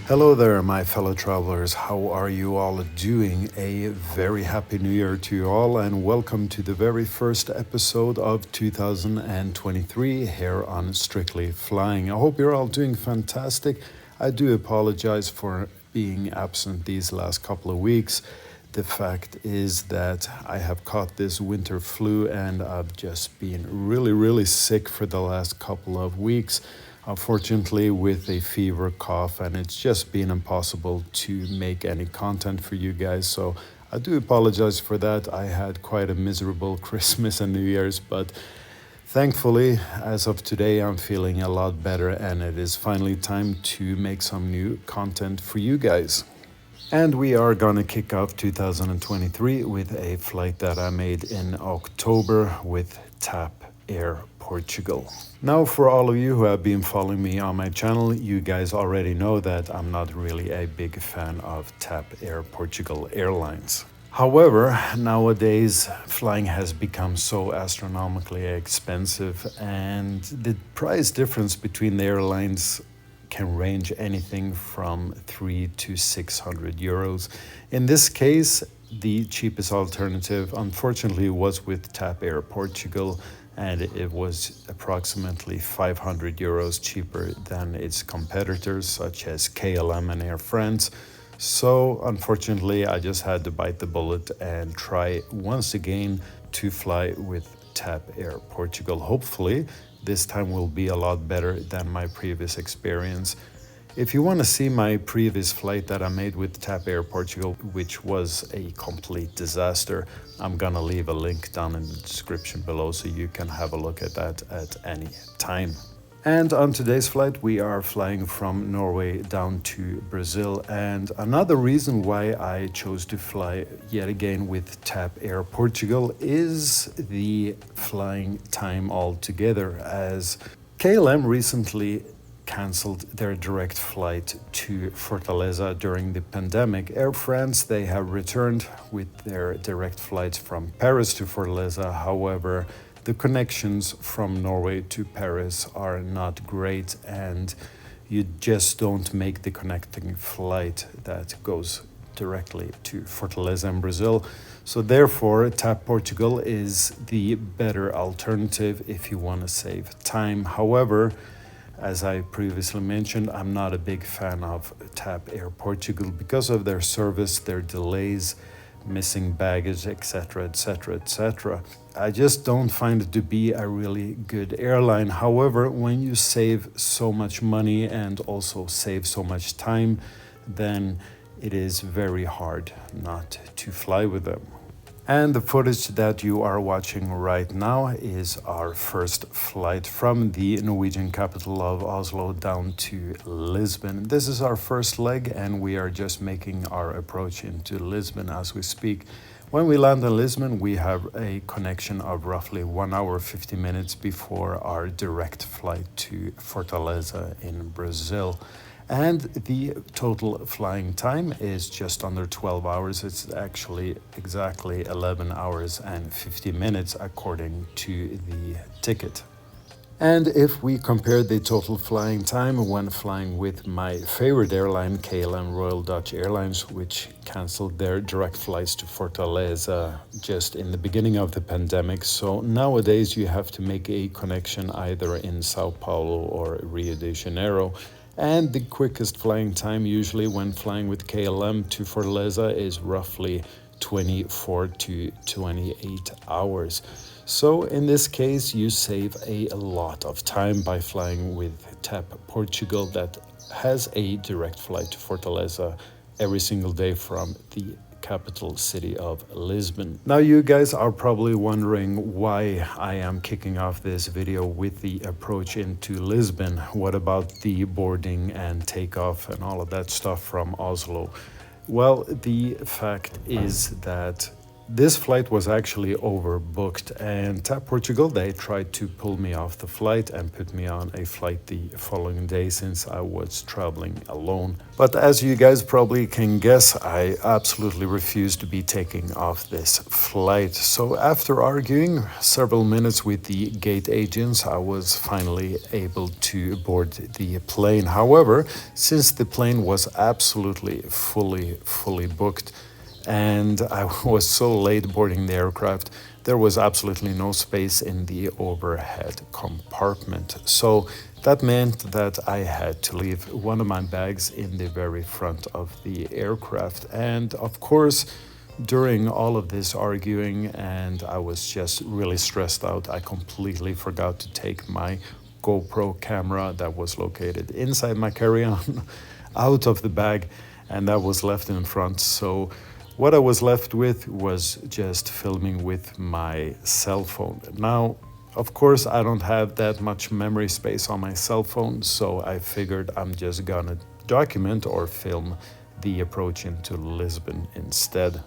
Hello there, my fellow travelers. How are you all doing? A very happy new year to you all, and welcome to the very first episode of 2023 here on Strictly Flying. I hope you're all doing fantastic. I do apologize for being absent these last couple of weeks. The fact is that I have caught this winter flu and I've just been really sick for the last couple of weeks. Unfortunately, with a fever, cough, and it's just been impossible to make any content for you guys. So I do apologize for that. I had quite a miserable Christmas and New Year's, but thankfully, as of today, I'm feeling a lot better and it is finally time to make some new content for you guys. And we are gonna kick off 2023 with a flight that I made in October with TAP Portugal. Now, for all of you who have been following me on my channel, you guys already know that I'm not really a big fan of TAP Portugal Airlines. However, nowadays flying has become so astronomically expensive, and the price difference between the airlines can range anything from 300 to 600 euros. In this case, the cheapest alternative, unfortunately, was with TAP Portugal, and it was approximately 500 euros cheaper than its competitors such as KLM and Air France. So unfortunately, I just had to bite the bullet and try once again to fly with TAP Portugal. Hopefully, this time will be a lot better than my previous experience. If you want to see my previous flight that I made with TAP Portugal, which was a complete disaster, I'm gonna leave a link down in the description below so you can have a look at that at any time. And on today's flight, we are flying from Norway down to Brazil. And another reason why I chose to fly yet again with TAP Portugal is the flying time altogether, as KLM recently cancelled their direct flight to Fortaleza during the pandemic. Air France, they have returned with their direct flights from Paris to Fortaleza. However, the connections from Norway to Paris are not great, and you just don't make the connecting flight that goes directly to Fortaleza in Brazil. So therefore, TAP Portugal is the better alternative if you want to save time. However, as I previously mentioned, I'm not a big fan of TAP Portugal because of their service, their delays, missing baggage, etc. I just don't find it to be a really good airline. However, when you save so much money and also save so much time, then it is very hard not to fly with them. And the footage that you are watching right now is our first flight from the Norwegian capital of Oslo down to Lisbon. This is our first leg, and we are just making our approach into Lisbon as we speak. When we land in Lisbon, we have a connection of roughly 1 hour 50 minutes before our direct flight to Fortaleza in Brazil. And the total flying time is just under 12 hours. It's actually exactly 11 hours and 50 minutes according to the ticket. And if we compare the total flying time when flying with my favorite airline, KLM Royal Dutch Airlines, which canceled their direct flights to Fortaleza just in the beginning of the pandemic. So nowadays you have to make a connection either in Sao Paulo or Rio de Janeiro. And the quickest flying time usually when flying with KLM to Fortaleza is roughly 24 to 28 hours. So in this case, you save a lot of time by flying with TAP Portugal that has a direct flight to Fortaleza every single day from the capital city of Lisbon. Now you guys are probably wondering why I am kicking off this video with the approach into Lisbon. What about the boarding and takeoff and all of that stuff from Oslo? Well, the fact is that This flight was actually overbooked, and TAP Portugal, they tried to pull me off the flight and put me on a flight the following day since I was traveling alone. But as you guys probably can guess, I absolutely refused to be taking off this flight. So after arguing several minutes with the gate agents, I was finally able to board the plane. However, since the plane was absolutely fully booked, and I was so late boarding the aircraft, there was absolutely no space in the overhead compartment. So that meant that I had to leave one of my bags in the very front of the aircraft. And of course, during all of this arguing, and I was just really stressed out, I completely forgot to take my GoPro camera that was located inside my carry-on out of the bag, and that was left in front. So what I was left with was just filming with my cell phone. Now, of course, I don't have that much memory space on my cell phone, so I figured I'm just gonna document or film the approach into Lisbon instead.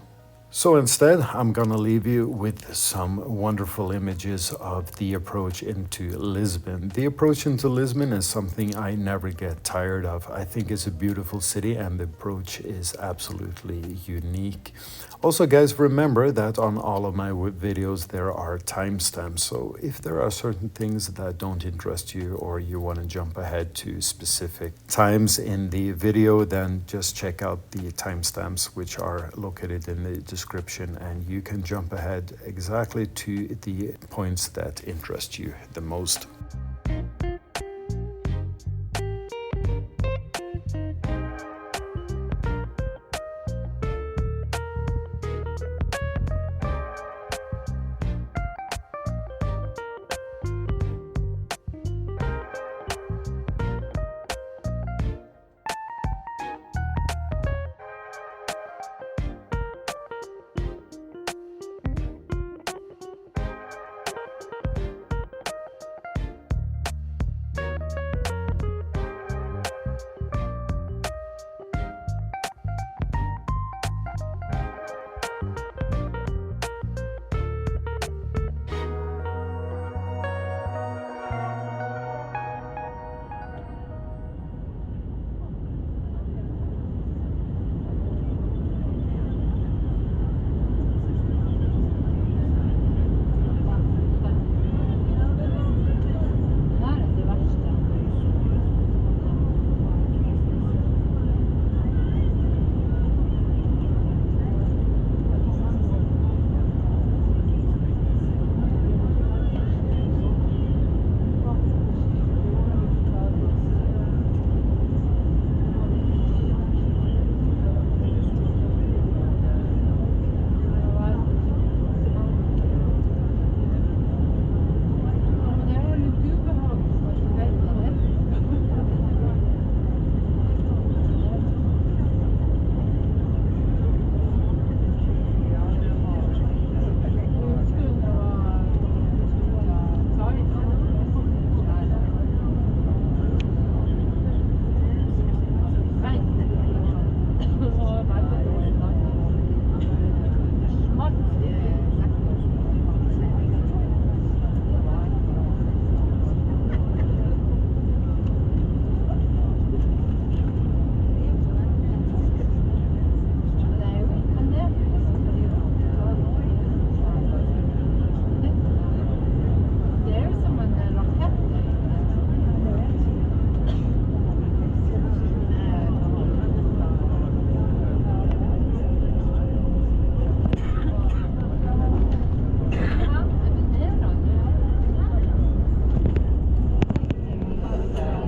So instead, I'm gonna leave you with some wonderful images of the approach into Lisbon. The approach into Lisbon is something I never get tired of. I think it's a beautiful city and the approach is absolutely unique. Also, guys, remember that on all of my videos there are timestamps. So if there are certain things that don't interest you or you want to jump ahead to specific times in the video, then just check out the timestamps which are located in the description, and you can jump ahead exactly to the points that interest you the most.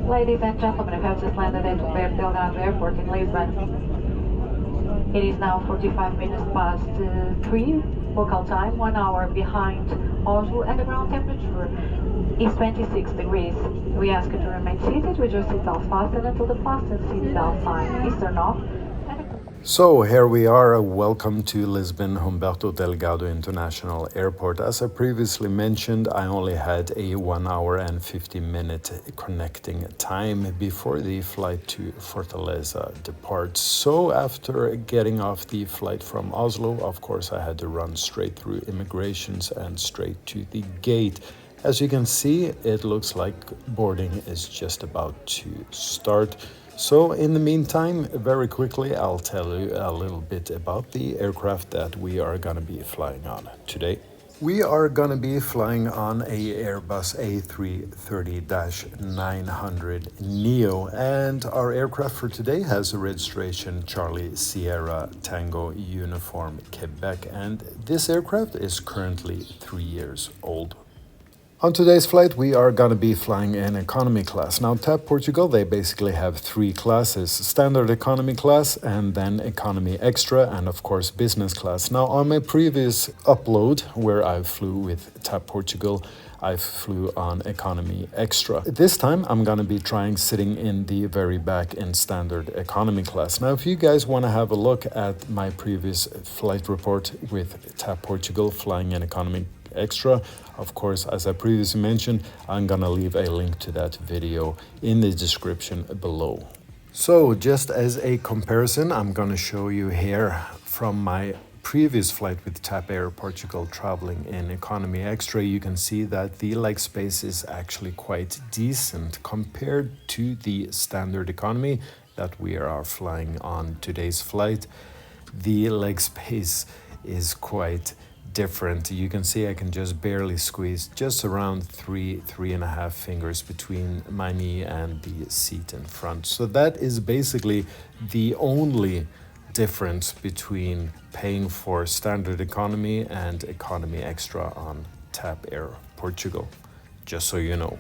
Ladies and gentlemen, we have just landed at Pushback Airport in Lisbon. It is now 45 minutes past 3 local time, 1 hour behind Oslo, and the ground temperature is 26 degrees. We ask you to remain seated with your seatbelts fastened until the fasten seatbelt sign is turned off. So here we are. Welcome to Lisbon Humberto Delgado International Airport. As I previously mentioned, I only had a 1 hour and 50-minute connecting time before the flight to Fortaleza departs. So after getting off the flight from Oslo, of course, I had to run straight through immigrations and straight to the gate. As you can see, it looks like boarding is just about to start. So in the meantime, very quickly, I'll tell you a little bit about the aircraft that we are going to be flying on today. We are going to be flying on a Airbus A330-900 Neo, and our aircraft for today has a registration Charlie Sierra Tango Uniform Quebec, and this aircraft is currently 3 years old. On today's flight, we are going to be flying in economy class. Now, TAP Portugal, they basically have 3 classes: standard economy class, and then economy extra, and of course business class. Now, on my previous upload, where I flew with TAP Portugal, I flew on economy extra. This time, I'm going to be trying sitting in the very back in standard economy class. Now, if you guys want to have a look at my previous flight report with TAP Portugal flying in economy extra, of course, as I previously mentioned, I'm gonna leave a link to that video in the description below. So just as a comparison, I'm gonna show you here from my previous flight with TAP Air Portugal traveling in economy extra. You can see that the leg space is actually quite decent compared to the standard economy that we are flying on today's flight. The leg space is quite different. You can see I can just barely squeeze just around three and a half fingers between my knee and the seat in front. So that is basically the only difference between paying for standard economy and economy extra on TAP Air Portugal, just so you know.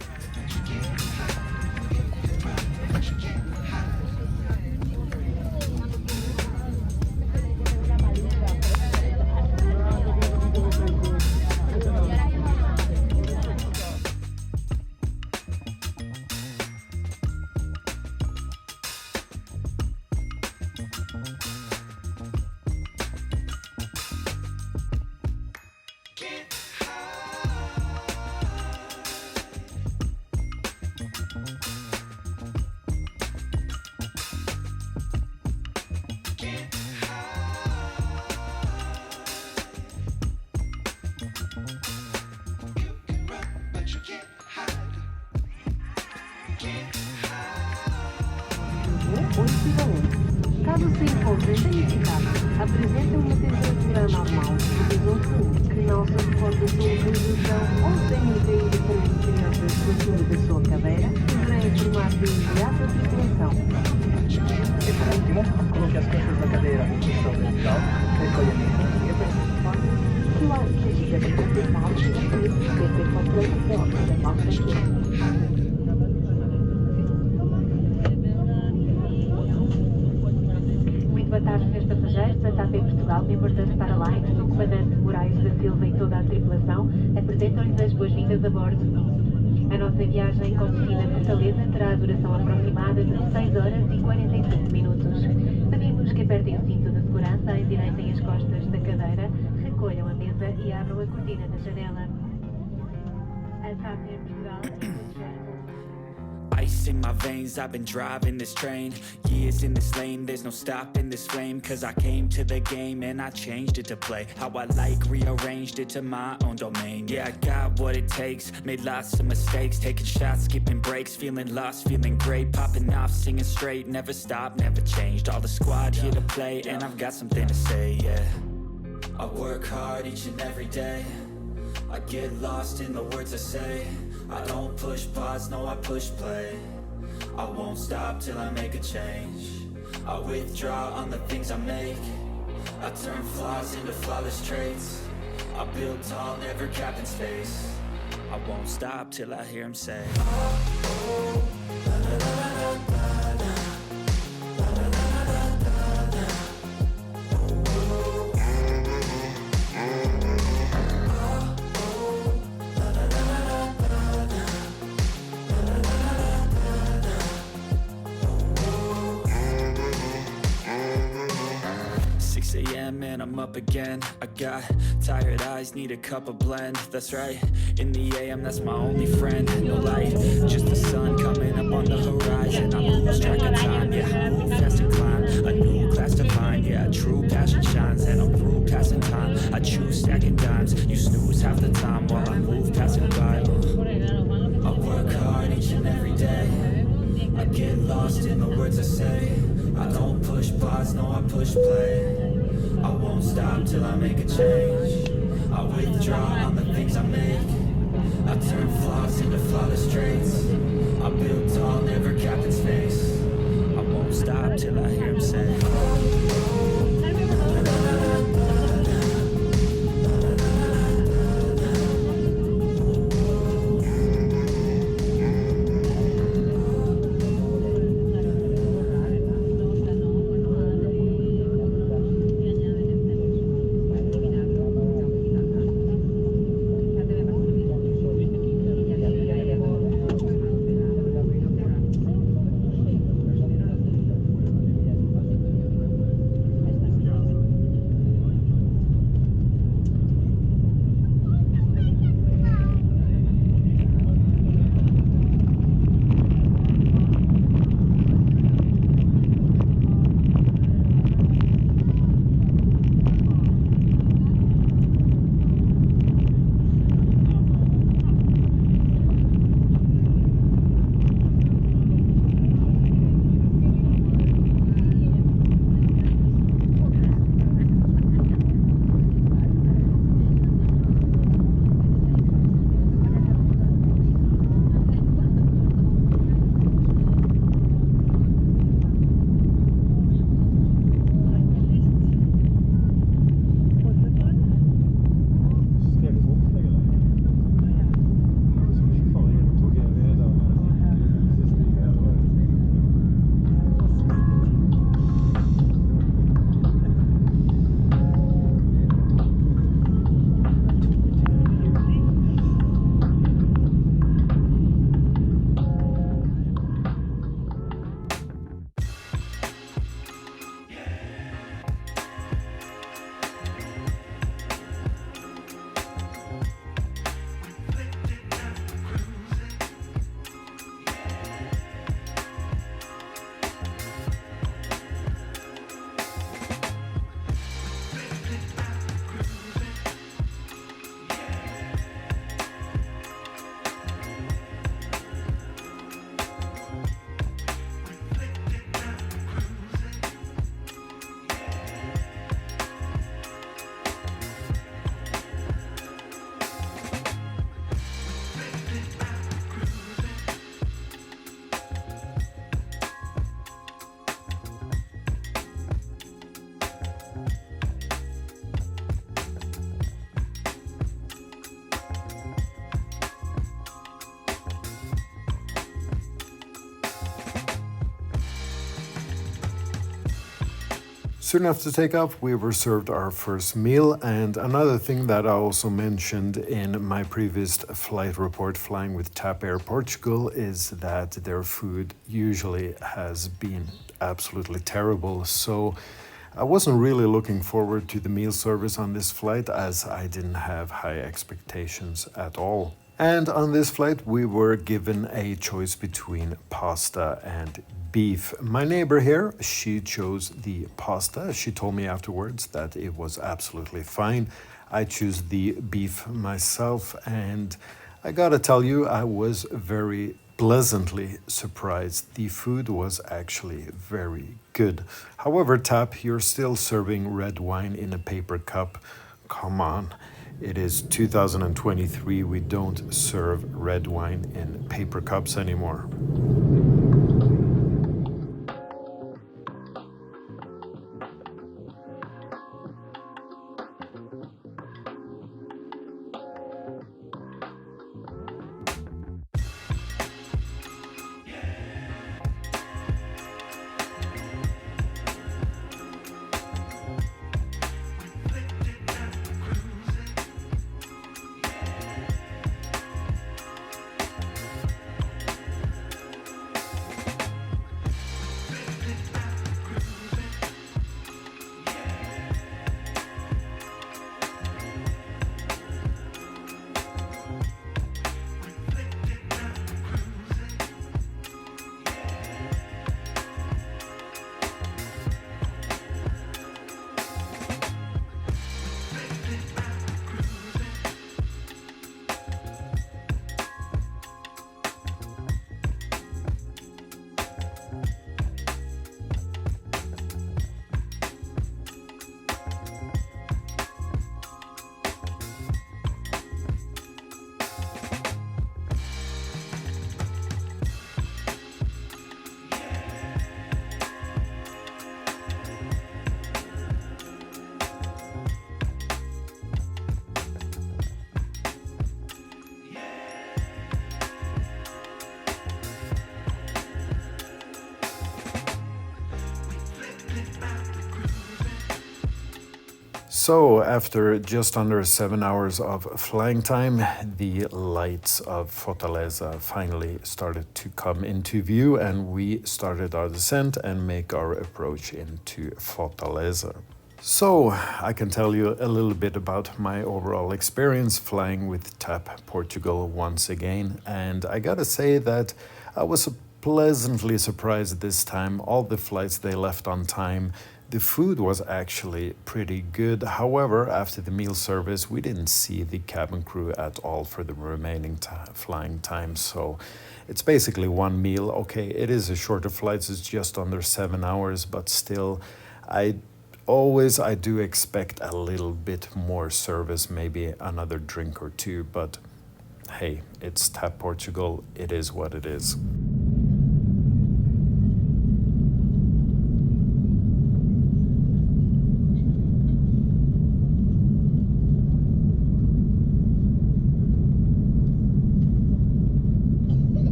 Caso se encontre danificado, apresenta uma temperatura normal, presume que não se reporta sua localização ou tenha caído para o interior da estrutura da sua cadeira, deverá informar de imediato a tripulação. E por último, coloque as costas da cadeira em posição vertical, recolhimento e aperto. Se o objetivo é confirmar o circuito, deve ter completação da nossa equipe. Boa tarde, senhores passageiros da TAP Portugal, membros das Airlines, o comandante Moraes da Silva e toda a tripulação apresentam-lhes as boas-vindas a bordo. A nossa viagem com destino a Fortaleza terá a duração aproximada de 6 horas e 45 minutos. Pedimos que apertem o cinto de segurança, endireitem as costas da cadeira, recolham a mesa e abram a cortina da janela. A TAP Portugal Ice in my veins, I've been driving this train. Years in this lane, there's no stopping this flame. Cause I came to the game and I changed it to play how I like, rearranged it to my own domain. Yeah, I got what it takes, made lots of mistakes, taking shots, skipping breaks, feeling lost, feeling great, popping off, singing straight, never stopped, never changed. All the squad here to play and I've got something to say, yeah. I work hard each and every day, I get lost in the words I say. I don't push pause, no I push play. I won't stop till I make a change. I withdraw on the things I make. I turn flaws into flawless traits. I build tall, never capped in space. I won't stop till I hear him say, oh, la, la, la, la, la, la. time and I'm up again. I got tired eyes, need a cup of blend. That's right, in the AM, that's my only friend. No light, just the sun coming up on the horizon. I lose track of time, yeah, I move fast and climb a new class to find. Yeah, true passion shines and I'm through passing time. I choose stacking dimes, you snooze half the time while I move passing by. I work hard each and every day. I get lost in the words I say. I don't push pause, no, I push play. I won't stop till I make a change. I withdraw on the things I make. I turn flaws into flawless traits. I build tall, never capped in space. I won't stop till I hear him say. Soon after takeoff, we were served our first meal, and another thing that I also mentioned in my previous flight report flying with TAP Air Portugal is that their food usually has been absolutely terrible. So I wasn't really looking forward to the meal service on this flight as I didn't have high expectations at all. And on this flight, we were given a choice between pasta and beef. My neighbor here, she chose the pasta. She told me afterwards that it was absolutely fine. I choose the beef myself, and I gotta tell you, I was very pleasantly surprised. The food was actually very good. However, TAP, you're still serving red wine in a paper cup. Come on. It is 2023. We don't serve red wine in paper cups anymore. So, after just under 7 hours of flying time, the lights of Fortaleza finally started to come into view, and we started our descent and make our approach into Fortaleza. So, I can tell you a little bit about my overall experience flying with TAP Portugal once again, and I gotta say that I was pleasantly surprised this time. All the flights they left on time. The food was actually pretty good. However, after the meal service, we didn't see the cabin crew at all for the remaining flying time. So it's basically one meal. Okay, it is a shorter flight, it's just under 7 hours, but still, I do expect a little bit more service, maybe another drink or two, but hey, it's TAP Portugal, it is what it is.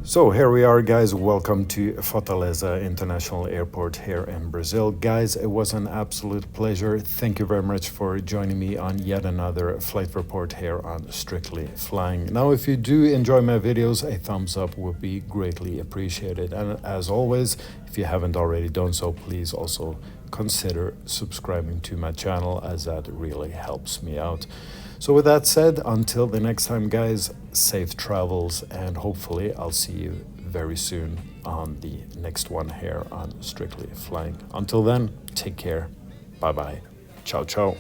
So here we are, guys. Welcome to Fortaleza International Airport here in Brazil. Guys, it was an absolute pleasure. Thank you very much for joining me on yet another flight report here on Strictly Flying. Now, if you do enjoy my videos, a thumbs up would be greatly appreciated. And as always, if you haven't already done so, please also consider subscribing to my channel, as that really helps me out. So with that said, until the next time, guys, safe travels, and hopefully I'll see you very soon on the next one here on Strictly Flying. Until then, take care. Bye-bye. Ciao, ciao.